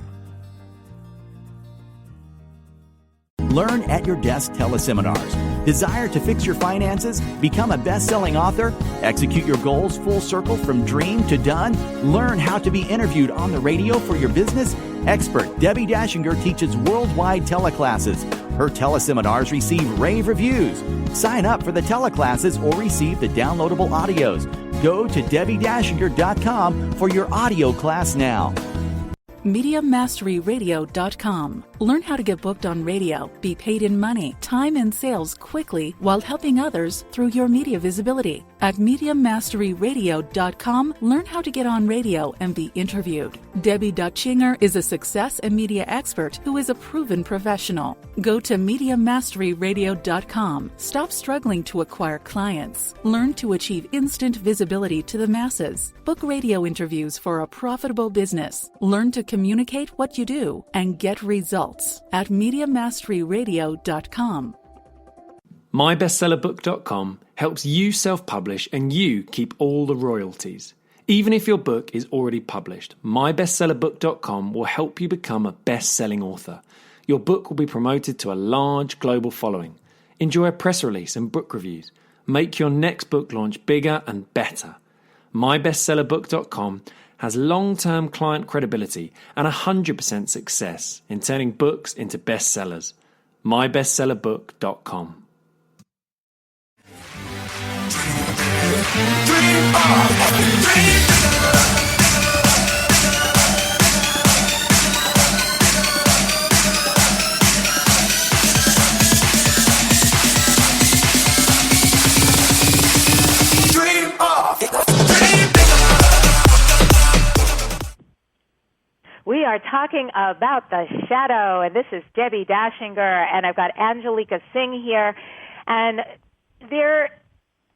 [SPEAKER 8] Learn at your desk teleseminars. Desire to fix your finances? Become a best-selling author? Execute your goals full circle from dream to done? Learn how to be interviewed on the radio for your business? Expert Debbi Dachinger teaches worldwide teleclasses. Her teleseminars receive rave reviews. Sign up for the teleclasses or receive the downloadable audios. Go to DebbiDachinger.com for your audio class now.
[SPEAKER 9] MediaMasteryRadio.com. Learn how to get booked on radio, be paid in money, time, and sales quickly while helping others through your media visibility. At MediaMasteryRadio.com, learn how to get on radio and be interviewed. Debbi Dachinger is a success and media expert who is a proven professional. Go to MediaMasteryRadio.com. Stop struggling to acquire clients. Learn to achieve instant visibility to the masses. Book radio interviews for a profitable business. Learn to communicate what you do and get results at MediaMasteryRadio.com.
[SPEAKER 7] MyBestsellerBook.com helps you self-publish and you keep all the royalties. Even if your book is already published, MyBestsellerBook.com will help you become a best-selling author. Your book will be promoted to a large global following. Enjoy a press release and book reviews. Make your next book launch bigger and better. MyBestsellerBook.com has long-term client credibility and 100% success in turning books into bestsellers. MyBestsellerBook.com.
[SPEAKER 3] We are talking about the shadow, and this is Debbi Dachinger, and I've got Angelica Singh here. And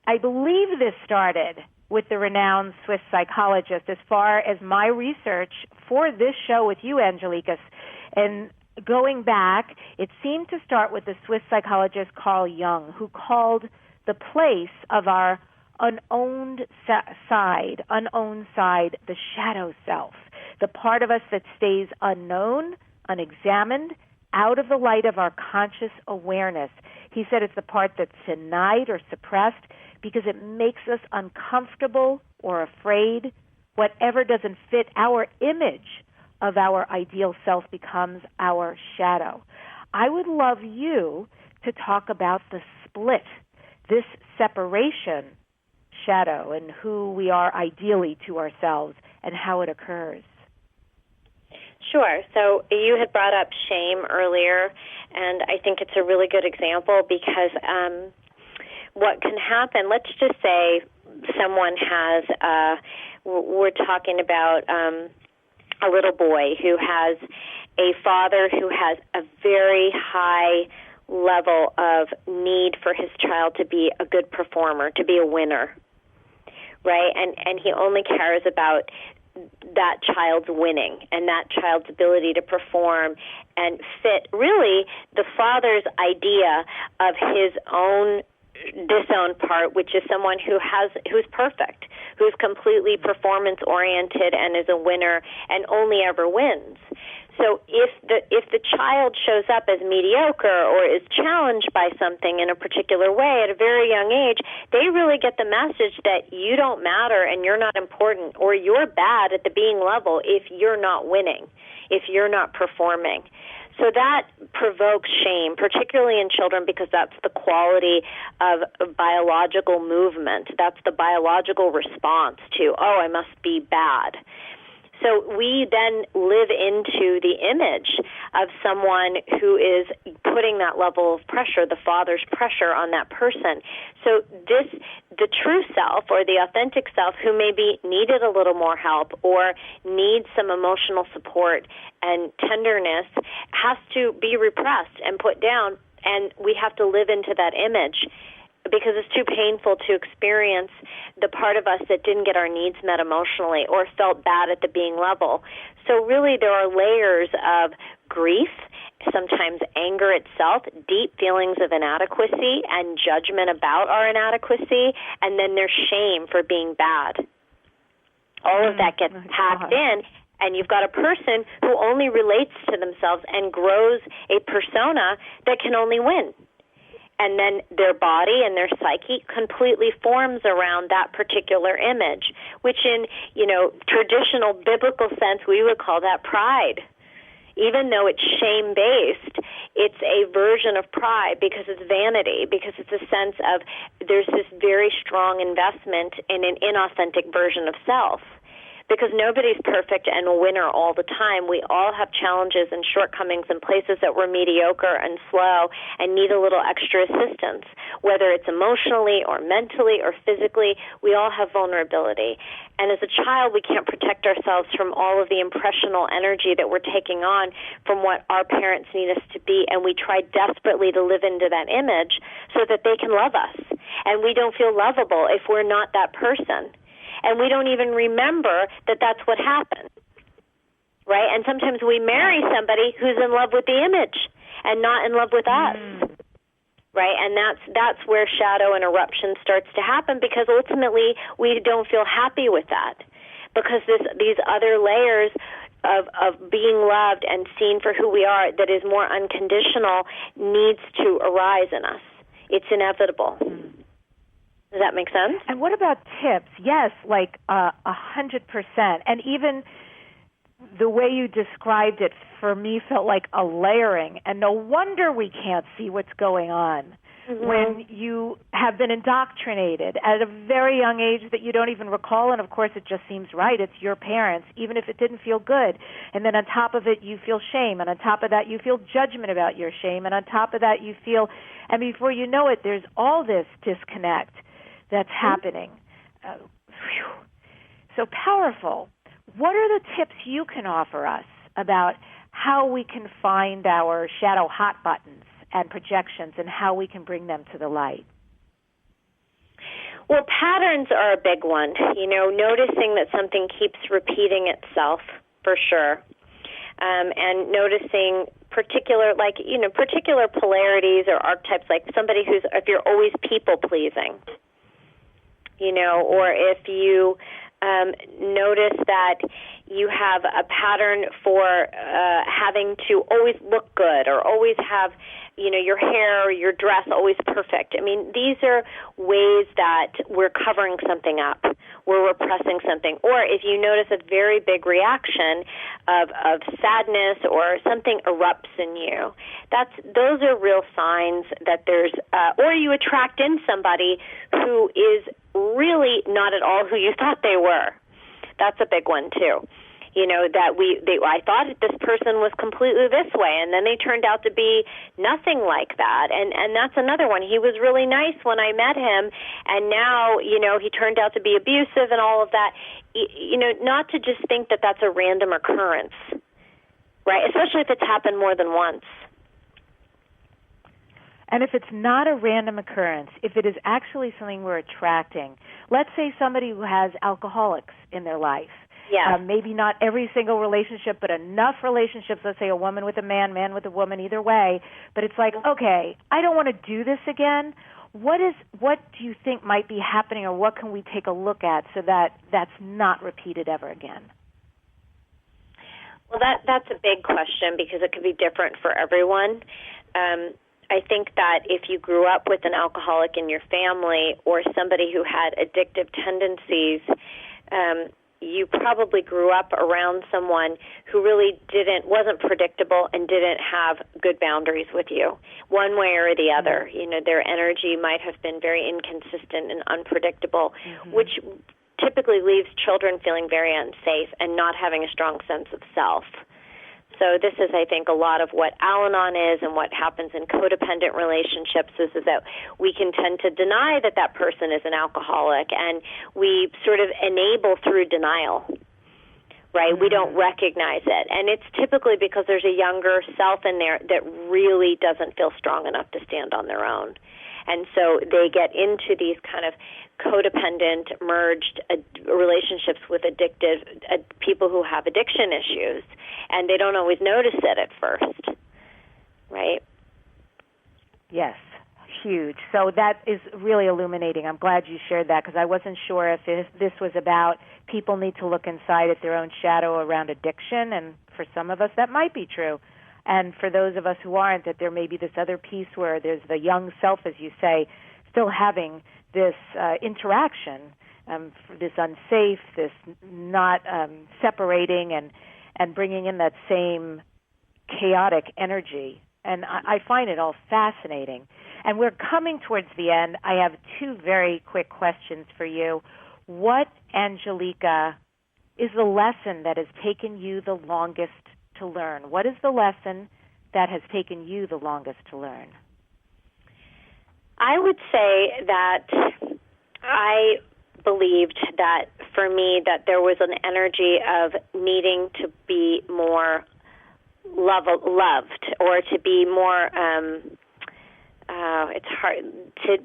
[SPEAKER 3] I believe this started with the renowned Swiss psychologist as far as my research for this show with you, Angelica. And going back, it seemed to start with the Swiss psychologist Carl Jung, who called the place of our unowned side, the shadow self. The part of us that stays unknown, unexamined, out of the light of our conscious awareness. He said it's the part that's denied or suppressed because it makes us uncomfortable or afraid. Whatever doesn't fit our image of our ideal self becomes our shadow. I would love you to talk about the split, this separation shadow, and who we are ideally to ourselves and how it occurs.
[SPEAKER 4] Sure. So you had brought up shame earlier, and I think it's a really good example because what can happen, let's just say someone has, we're talking about a little boy who has a father who has a very high level of need for his child to be a good performer, to be a winner, right? And he only cares about that child's winning and that child's ability to perform and fit really the father's idea of his own disowned part, which is someone who's perfect, who's completely performance oriented and is a winner and only ever wins. So if the child shows up as mediocre or is challenged by something in a particular way at a very young age, they really get the message that you don't matter and you're not important, or you're bad at the being level if you're not winning, if you're not performing. So that provokes shame, particularly in children, because that's the quality of biological movement. That's the biological response to, oh, I must be bad. So we then live into the image of someone who is putting that level of pressure, the father's pressure on that person. So the true self or the authentic self who maybe needed a little more help or needs some emotional support and tenderness has to be repressed and put down, and we have to live into that image, because it's too painful to experience the part of us that didn't get our needs met emotionally or felt bad at the being level. So really there are layers of grief, sometimes anger itself, deep feelings of inadequacy and judgment about our inadequacy, and then there's shame for being bad. All of that gets packed in, and you've got a person who only relates to themselves and grows a persona that can only win. And then their body and their psyche completely forms around that particular image, which in, traditional biblical sense, we would call that pride. even though it's shame-based, it's a version of pride because it's vanity, because it's a sense of there's this very strong investment in an inauthentic version of self. Because nobody's perfect and a winner all the time. We all have challenges and shortcomings and places that we're mediocre and slow and need a little extra assistance. Whether it's emotionally or mentally or physically, we all have vulnerability. And as a child, we can't protect ourselves from all of the impressional energy that we're taking on from what our parents need us to be, and we try desperately to live into that image so that they can love us. And we don't feel lovable if we're not that person. And we don't even remember that that's what happened, right? And sometimes we marry somebody who's in love with the image and not in love with us, right? And that's where shadow and eruption starts to happen, because ultimately we don't feel happy with that, because these other layers of being loved and seen for who we are that is more unconditional needs to arise in us. It's inevitable. Does that make sense?
[SPEAKER 3] And what about tips? Yes, like 100%. And even the way you described it, for me, felt like a layering. And no wonder we can't see what's going on when you have been indoctrinated at a very young age that you don't even recall. And, of course, it just seems right. It's your parents, even if it didn't feel good. And then on top of it, you feel shame. And on top of that, you feel judgment about your shame. And on top of that, you feel, and before you know it, there's all this disconnect that's happening. So powerful. What are the tips you can offer us about how we can find our shadow hot buttons and projections and how we can bring them to the light?
[SPEAKER 4] Well, patterns are a big one. Noticing that something keeps repeating itself, for sure. And noticing particular polarities or archetypes, like somebody if you're always people-pleasing, or if you notice that you have a pattern for having to always look good or always have, your hair or your dress always perfect. I mean, these are ways that we're covering something up. We're repressing something. Or if you notice a very big reaction of sadness or something erupts in you, those are real signs that there's, or you attract in somebody who is really not at all who you thought they were. That's a big one too. I thought this person was completely this way, and then they turned out to be nothing like that. And that's another one. He was really nice when I met him, and now, he turned out to be abusive and all of that. Not to just think that that's a random occurrence, right? Especially if it's happened more than once.
[SPEAKER 3] And if it's not a random occurrence, if it is actually something we're attracting, let's say somebody who has alcoholics in their life.
[SPEAKER 4] Yeah.
[SPEAKER 3] Maybe not every single relationship, but enough relationships, let's say a woman with a man, man with a woman, either way. But it's like, okay, I don't want to do this again. What do you think might be happening, or what can we take a look at so that that's not repeated ever again?
[SPEAKER 4] Well, that's a big question, because it could be different for everyone. I think that if you grew up with an alcoholic in your family or somebody who had addictive tendencies, you probably grew up around someone who really wasn't predictable and didn't have good boundaries with you, one way or the other. Their energy might have been very inconsistent and unpredictable, which typically leaves children feeling very unsafe and not having a strong sense of self. So this is, I think, a lot of what Al-Anon is, and what happens in codependent relationships is that we can tend to deny that that person is an alcoholic, and we sort of enable through denial, right? We don't recognize it. And it's typically because there's a younger self in there that really doesn't feel strong enough to stand on their own. And so they get into these kind of codependent, merged relationships with addictive people who have addiction issues, and they don't always notice it at first, right?
[SPEAKER 3] Yes, huge. So that is really illuminating. I'm glad you shared that, because I wasn't sure if this was about people need to look inside at their own shadow around addiction, and for some of us that might be true. And for those of us who aren't, that there may be this other piece where there's the young self, as you say, still having this interaction, this unsafe, this not separating, and bringing in that same chaotic energy. And I find it all fascinating. And we're coming towards the end. I have two very quick questions for you. What, Angelica, is the lesson that has taken you the longest to learn? What is the lesson that has taken you the longest to learn?
[SPEAKER 4] I would say that I believed that for me that there was an energy of needing to be more loved, or to be more it's hard to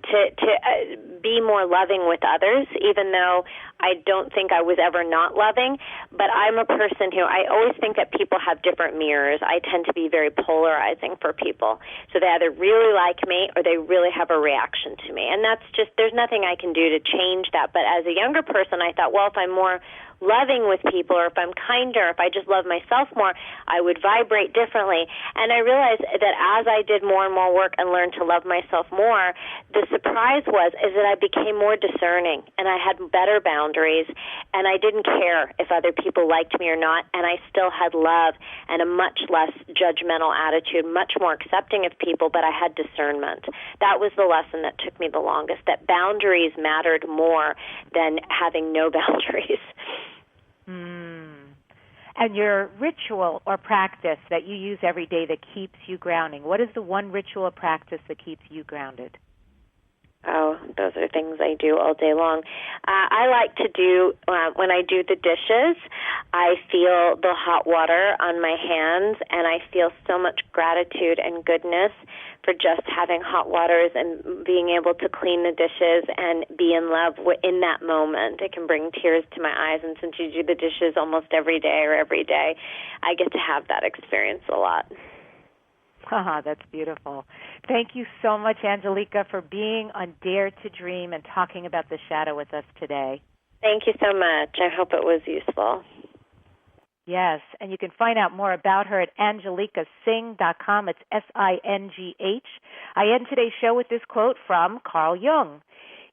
[SPEAKER 4] be more loving with others, even though I don't think I was ever not loving. But I'm a person who, I always think that people have different mirrors. I tend to be very polarizing for people. So they either really like me or they really have a reaction to me. And that's just, there's nothing I can do to change that. But as a younger person, I thought, well, if I'm more loving with people, or if I'm kinder, if I just love myself more, I would vibrate differently. And I realized that as I did more and more work and learned to love myself more, the surprise is that I became more discerning, and I had better boundaries, and I didn't care if other people liked me or not, and I still had love and a much less judgmental attitude, much more accepting of people, but I had discernment. That was the lesson that took me the longest, that boundaries mattered more than having no boundaries.
[SPEAKER 3] And your ritual or practice that you use every day that keeps you grounding, what is the one ritual or practice that keeps you grounded?
[SPEAKER 4] Oh, those are things I do all day long. I like to do, when I do the dishes, I feel the hot water on my hands, and I feel so much gratitude and goodness for just having hot waters and being able to clean the dishes and be in love in that moment. It can bring tears to my eyes, and since you do the dishes almost every day or every day, I get to have that experience a lot.
[SPEAKER 3] That's beautiful. Thank you so much, Angelica, for being on Dare to Dream and talking about the shadow with us today.
[SPEAKER 4] Thank you so much. I hope it was useful.
[SPEAKER 3] Yes, and you can find out more about her at ANGELICASINGH.com. It's SINGH. I end today's show with this quote from Carl Jung.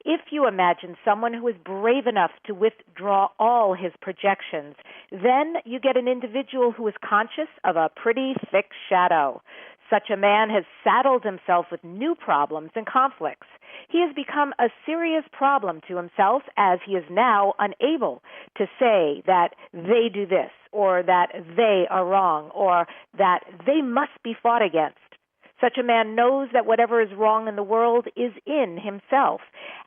[SPEAKER 3] If you imagine someone who is brave enough to withdraw all his projections, then you get an individual who is conscious of a pretty thick shadow. Such a man has saddled himself with new problems and conflicts. He has become a serious problem to himself, as he is now unable to say that they do this, or that they are wrong, or that they must be fought against. Such a man knows that whatever is wrong in the world is in himself.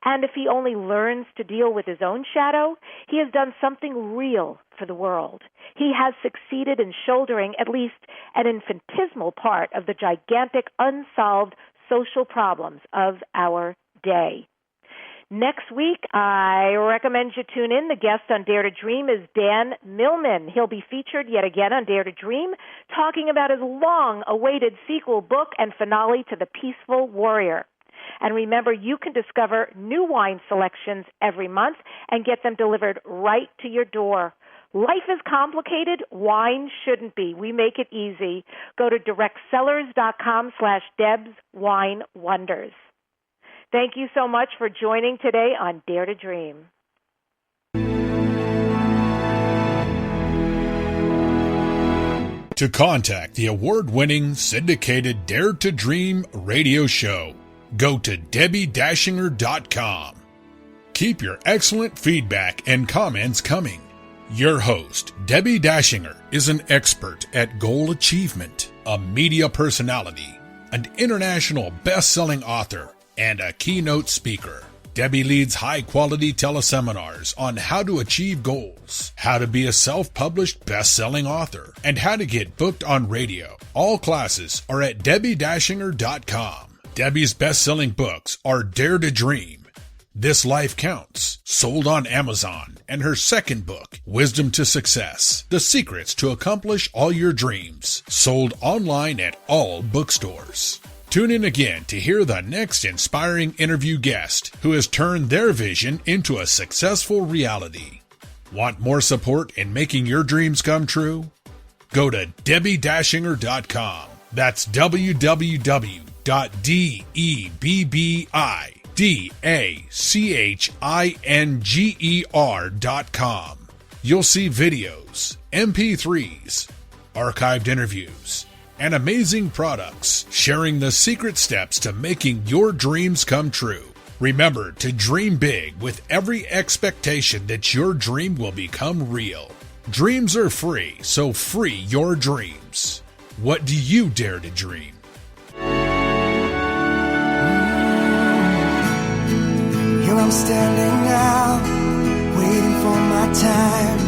[SPEAKER 3] And if he only learns to deal with his own shadow, he has done something real for the world. He has succeeded in shouldering at least an infinitesimal part of the gigantic unsolved social problems of our day. Next week, I recommend you tune in. The guest on Dare to Dream is Dan Millman. He'll be featured yet again on Dare to Dream, talking about his long-awaited sequel book and finale to The Peaceful Warrior. And remember, you can discover new wine selections every month and get them delivered right to your door. Life is complicated. Wine shouldn't be. We make it easy. Go to directsellers.com/DebsWineWonders. Thank you so much for joining today on Dare to Dream.
[SPEAKER 13] To contact the award-winning syndicated Dare to Dream radio show, go to DebbiDachinger.com. Keep your excellent feedback and comments coming. Your host, Debbi Dachinger, is an expert at goal achievement, a media personality, an international best-selling author, and a keynote speaker. Debbi leads high-quality teleseminars on how to achieve goals, how to be a self-published best-selling author, and how to get booked on radio. All classes are at DebbiDachinger.com. Debbi's best-selling books are Dare to Dream, This Life Counts, sold on Amazon, and her second book, Wisdom to Success, The Secrets to Accomplish All Your Dreams, sold online at all bookstores. Tune in again to hear the next inspiring interview guest who has turned their vision into a successful reality. Want more support in making your dreams come true? Go to DebbiDachinger.com. That's www.DebbiDachinger.com. You'll see videos, MP3s, archived interviews, and amazing products, sharing the secret steps to making your dreams come true. Remember to dream big with every expectation that your dream will become real. Dreams are free, so free your dreams. What do you dare to dream?
[SPEAKER 11] Here I'm standing now, waiting for my time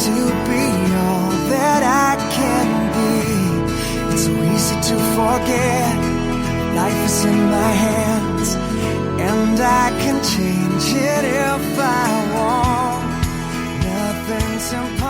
[SPEAKER 11] to be all that I can be. It's so easy to forget, life is in my hands, and I can change it if I want. Nothing's impossible.